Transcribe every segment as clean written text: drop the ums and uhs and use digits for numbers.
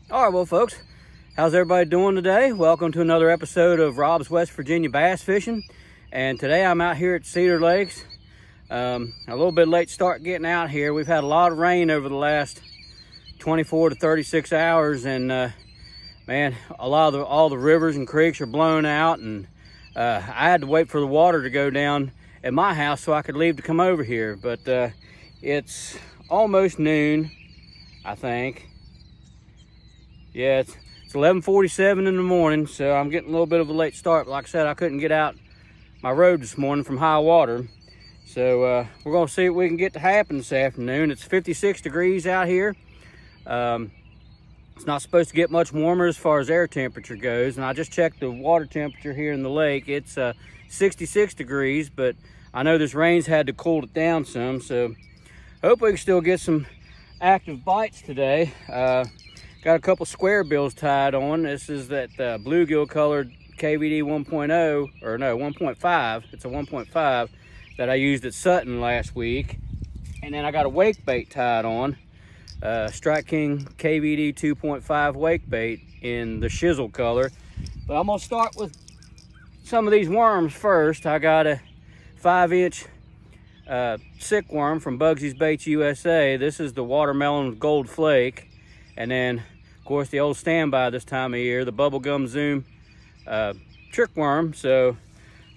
All right, well, folks, how's everybody doing today? Welcome to another episode of Rob's West Virginia Bass Fishing. And today I'm out here at Cedar Lakes. A little bit late start getting out here. We've had a lot of rain over the last 24 to 36 hours, and man, all the rivers and creeks are blown out, and I had to wait for the water to go down at my house so I could leave to come over here. But it's almost noon, I think. Yeah, it's 11:47 in the morning, so I'm getting a little bit of a late start. But like I said, I couldn't get out my road this morning from high water. So we're gonna see what we can get to happen this afternoon. It's 56 degrees out here. It's not supposed to get much warmer as far as air temperature goes. And I just checked the water temperature here in the lake. It's 66 degrees, but I know this rain's had to cool it down some. So hopefully we can still get some active bites today. Got a couple square bills tied on. This is that bluegill colored KVD 1.0, or no, 1.5. It's a 1.5 that I used at Sutton last week. And then I got a wake bait tied on. Strike King KVD 2.5 wake bait in the shizzle color. But I'm gonna start with some of these worms first. I got a 5-inch Sic Worm from Bugsy's Baits USA. This is the watermelon gold flake. And then, of course, the old standby this time of year, the bubblegum zoom trick worm. But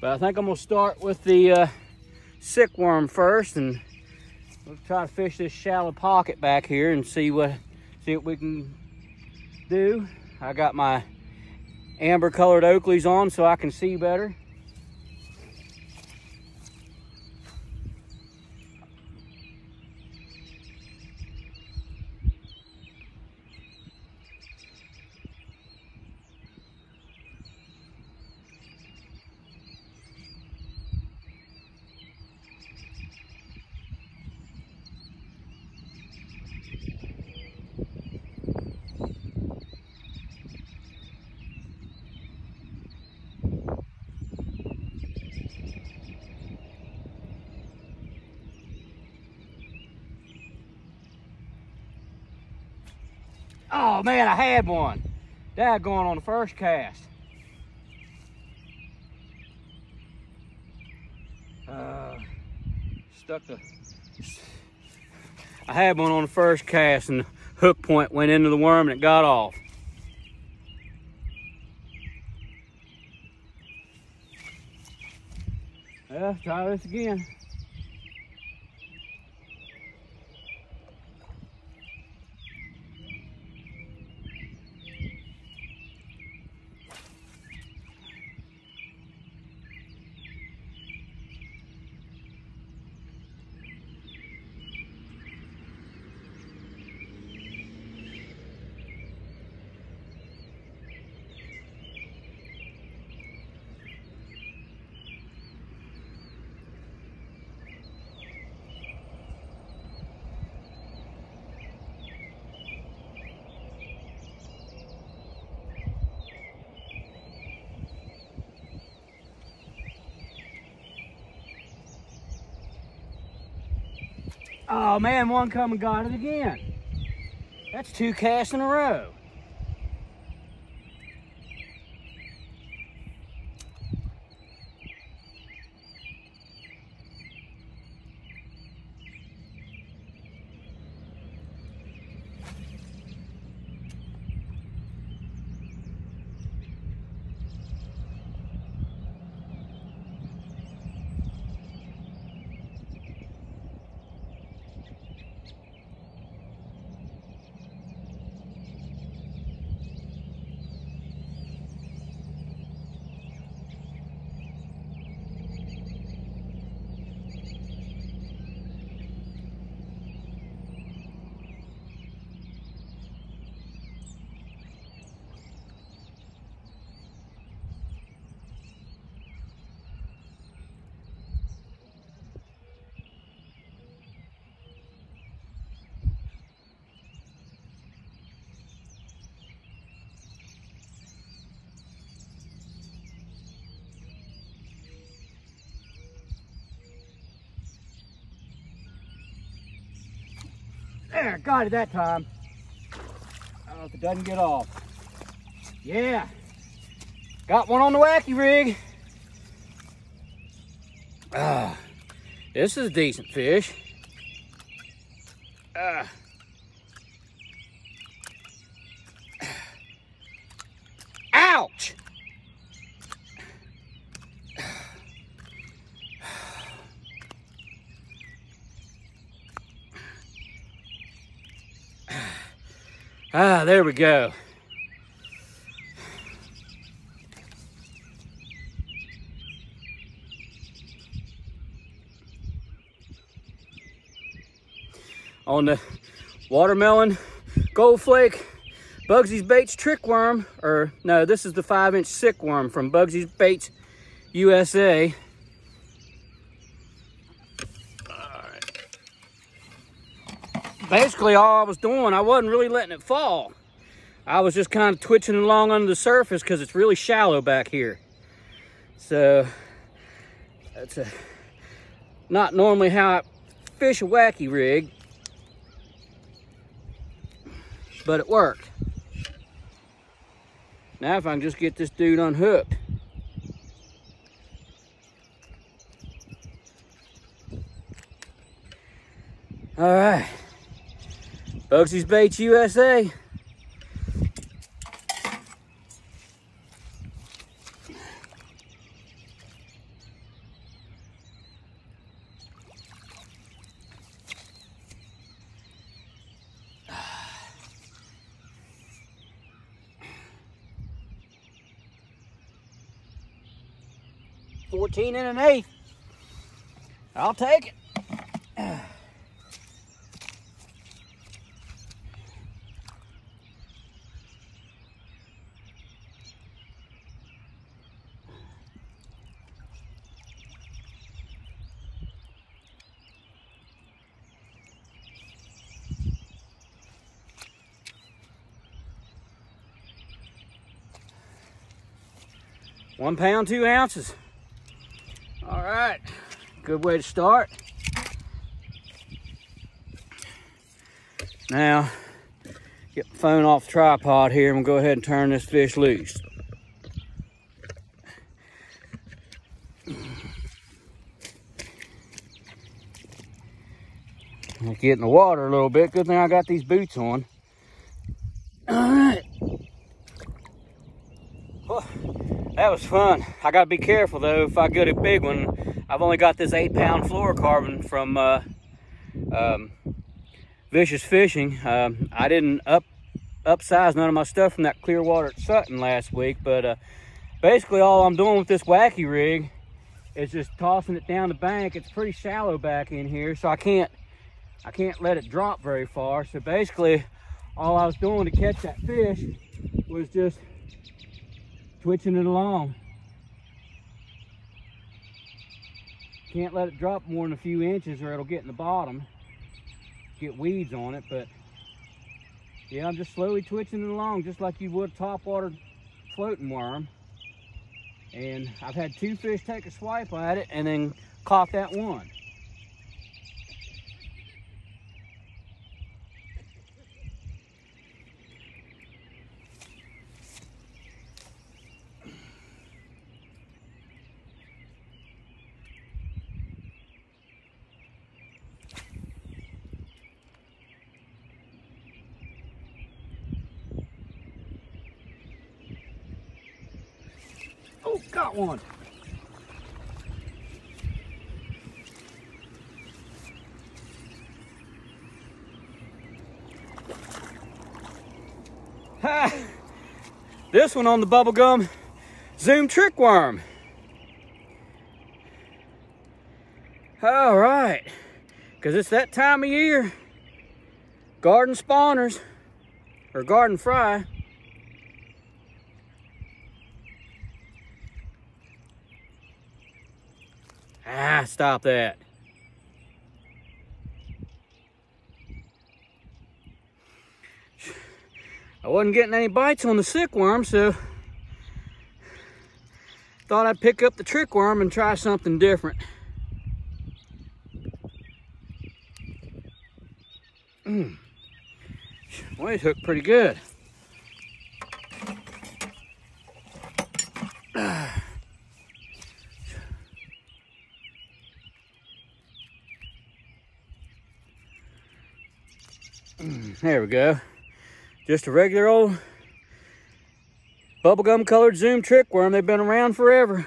I think I'm gonna start with the Sic Worm first, and we'll try to fish this shallow pocket back here and see what we can do. I got my amber colored Oakleys on so I can see better. Oh man, I had one. Daggone on the first cast. I had one on the first cast, and the hook point went into the worm and it got off. Well, try this again. Oh man, one come and got it again. That's 2 casts in a row. There, got it that time. Oh, if it doesn't get off. Yeah. Got one on the Wacky rig. This is a decent fish. Ouch! There we go. On the watermelon, gold flake, Bugsy's Baits trick worm, or no, this is the 5-inch Sic Worm from Bugsy's Baits USA. Basically all I was doing, I wasn't really letting it fall. I was just kind of twitching along under the surface because it's really shallow back here. So that's not normally how I fish a Wacky rig, but it worked. Now if I can just get this dude unhooked. All right. Bugsy's Baits USA. $14 1/8. I'll take it. £1 pound, 2 ounces. All right, good way to start. Now, get the phone off the tripod here and we'll go ahead and turn this fish loose. I'll get in the water a little bit. Good thing I got these boots on. All right. Well, that was fun. I gotta be careful though. If I get a big one, I've only got this 8-pound fluorocarbon from Vicious Fishing. I didn't upsize none of my stuff from that clear water at Sutton last week, but basically all I'm doing with this Wacky rig is just tossing it down the bank. It's pretty shallow back in here, so I can't let it drop very far. So basically all I was doing to catch that fish was just twitching it along. Can't let it drop more than a few inches or it'll get in the bottom, get weeds on it. But yeah, I'm just slowly twitching it along just like you would a topwater floating worm. And I've had 2 fish take a swipe at it and then caught that one. Oh, got one. Ha! This one on the bubblegum zoom trick worm. All right, because it's that time of year. Garden spawners, or garden fry. Ah, stop that. I wasn't getting any bites on the Sic Worm, so thought I'd pick up the trick worm and try something different. Well, it hooked pretty good. There we go. Just a regular old bubblegum colored Zoom trick worm. They've been around forever.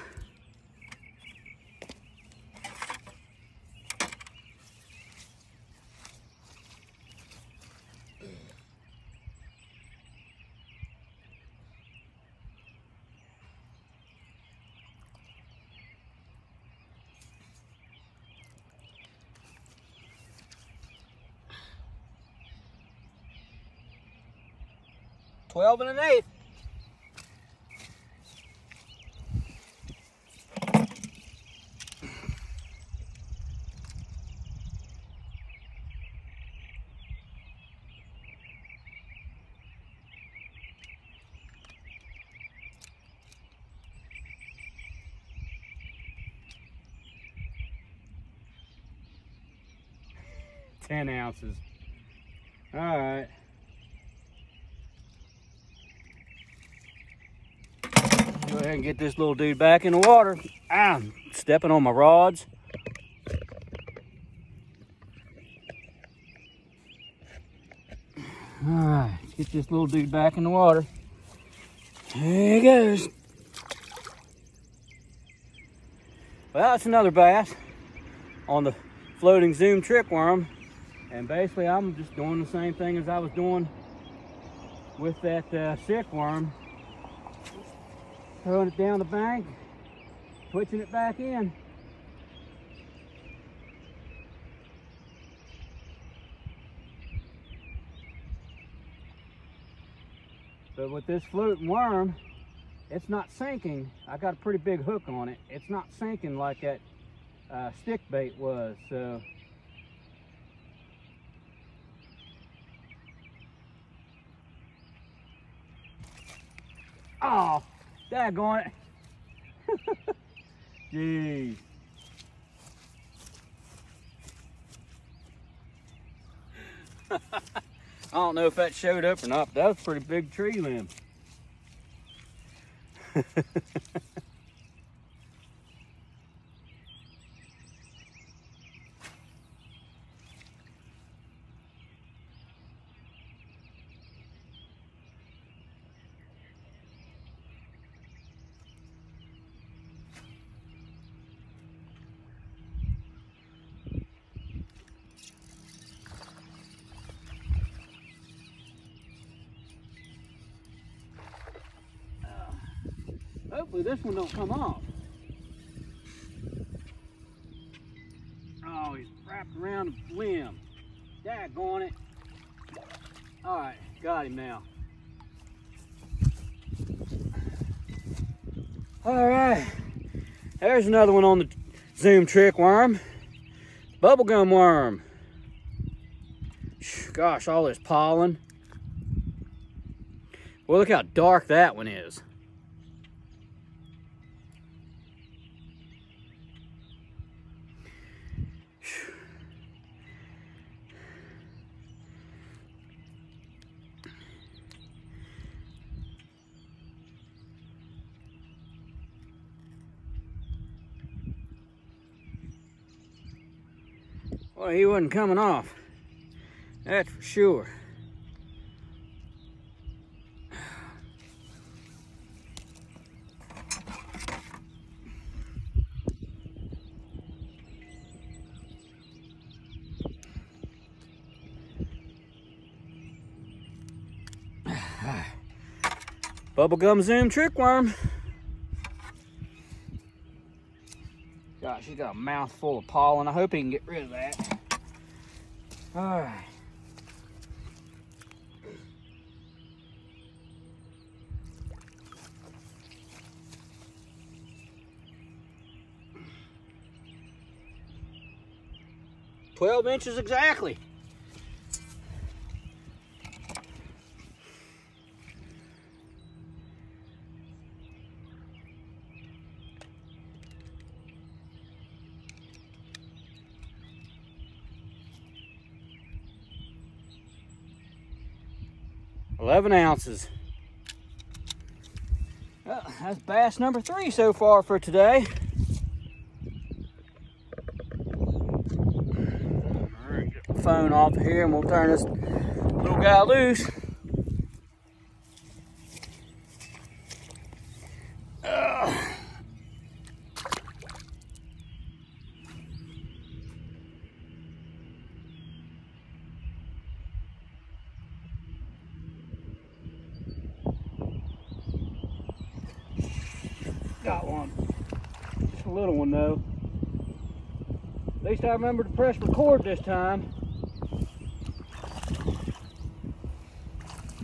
$12 1/8. $10 ounces. All right. Go ahead and get this little dude back in the water. Ah, I'm stepping on my rods. All right, let's get this little dude back in the water. There he goes. Well, it's another bass on the floating Zoom trick worm. And basically, I'm just doing the same thing as I was doing with that Sic Worm. Throwing it down the bank, twitching it back in. But with this floating worm, it's not sinking. I got a pretty big hook on it. It's not sinking like that stick bait was, so. Oh, daggone it. Jeez. I don't know if that showed up or not, but that was a pretty big tree limb. Hopefully this one don't come off. Oh, he's wrapped around the limb. Daggone it. All right, got him now. All right, there's another one on the Zoom trick worm. Bubblegum worm. Gosh, all this pollen. Well, look how dark that one is. Well, he wasn't coming off. That's for sure. Bubblegum Zoom trick worm. Gosh, he's got a mouthful of pollen. I hope he can get rid of that. All right. "12 inches exactly." $11 ounces. Well, that's bass number 3 so far for today. All right, get the phone off here and we'll turn this Little guy loose. Got one. Just a little one though. At least I remember to press record this time.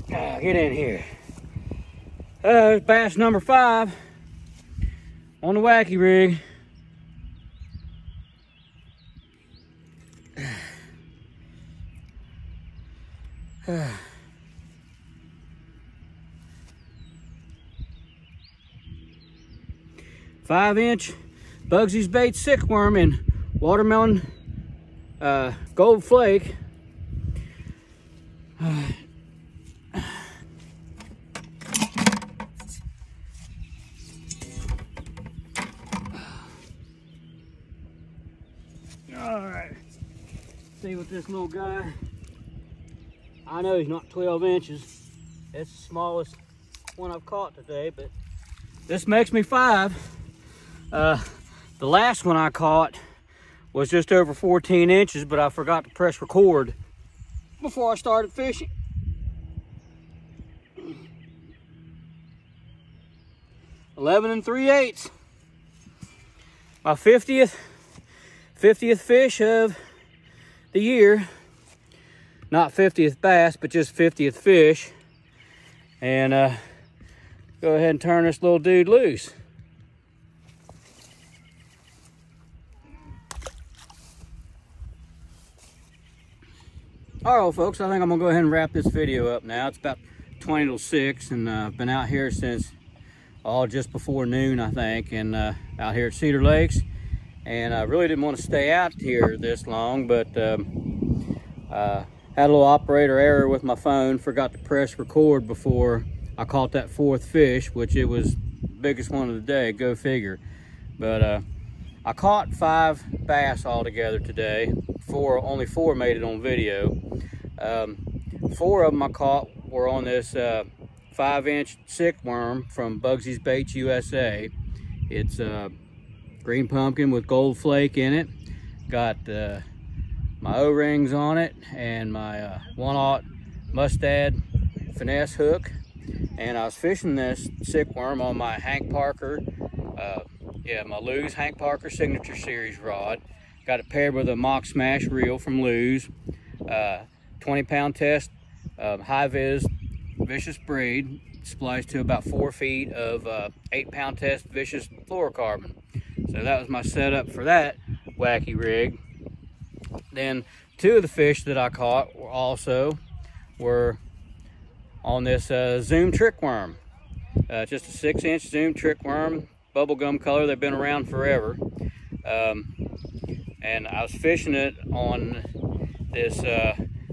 Get in here. Bass number 5 on the Wacky rig. Five-inch Bugsy's bait Sic Worm and watermelon gold flake. All right, see what this little guy. I know he's not 12 inches. It's the smallest one I've caught today, but this makes me 5. The last one I caught was just over 14 inches, but I forgot to press record before I started fishing. $11 3/8. My 50th fish of the year. Not 50th bass, but just 50th fish. And go ahead and turn this little dude loose. All right, folks, I think I'm gonna go ahead and wrap this video up now. It's about 20 till 6, and I've been out here since just before noon, I think, and out here at Cedar Lakes. And I really didn't want to stay out here this long, but had a little operator error with my phone. Forgot to press record before I caught that 4th fish, which it was the biggest one of the day. Go figure. But I caught 5 bass altogether today. Only 4 made it on video. 4 of them I caught were on this 5-inch Sic Worm from Bugsy's Baits USA. It's green pumpkin with gold flake in it. Got my O-rings on it and my 1/0 mustad finesse hook. And I was fishing this Sic Worm on my Hank Parker, my Lew's Hank Parker Signature Series rod. Got it paired with a Mock Smash reel from Lew's. 20-pound test high-vis vicious braid, spliced to about 4 feet of 8-pound test vicious fluorocarbon. So that was my setup for that Wacky rig. Then 2 of the fish that I caught were on this Zoom trick worm. Just a 6-inch Zoom trick worm, bubblegum color. They've been around forever. And I was fishing it on this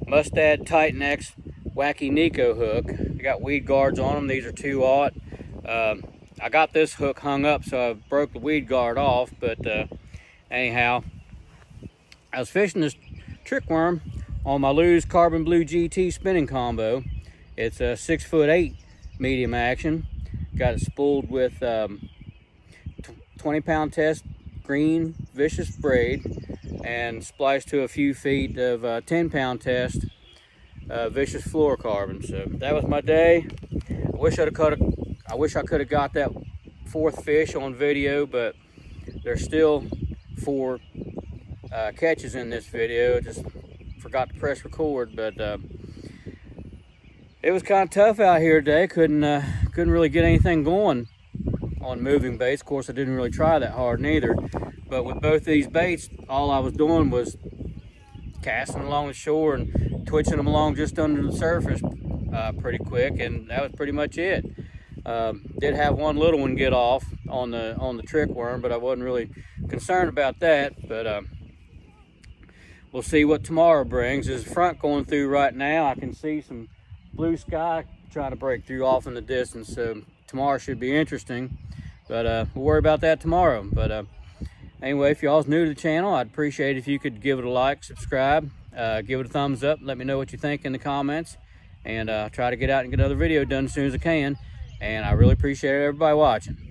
Mustad Titan X Wacky Nico hook. I got weed guards on them. These are 2/0. I got this hook hung up, so I broke the weed guard off, but anyhow, I was fishing this trick worm on my Lew's Carbon Blue GT spinning combo. It's a 6'8" medium action. Got it spooled with 20-pound test green vicious braid and spliced to a few feet of 10-pound test vicious fluorocarbon. So that was my day. I wish I could have got that 4th fish on video, but there's still 4 catches in this video. Just forgot to press record, but it was kind of tough out here today. Couldn't really get anything going on moving baits. Of course, I didn't really try that hard neither. But with both these baits, all I was doing was casting along the shore and twitching them along just under the surface pretty quick, and that was pretty much it. Did have one little one get off on the trick worm, but I wasn't really concerned about that. But we'll see what tomorrow brings. There's a front going through right now. I can see some blue sky trying to break through off in the distance, so tomorrow should be interesting. But we'll worry about that tomorrow. But anyway, if y'all's new to the channel, I'd appreciate if you could give it a like, subscribe, give it a thumbs up, let me know what you think in the comments. and try to get out and get another video done as soon as I can. And I really appreciate everybody watching.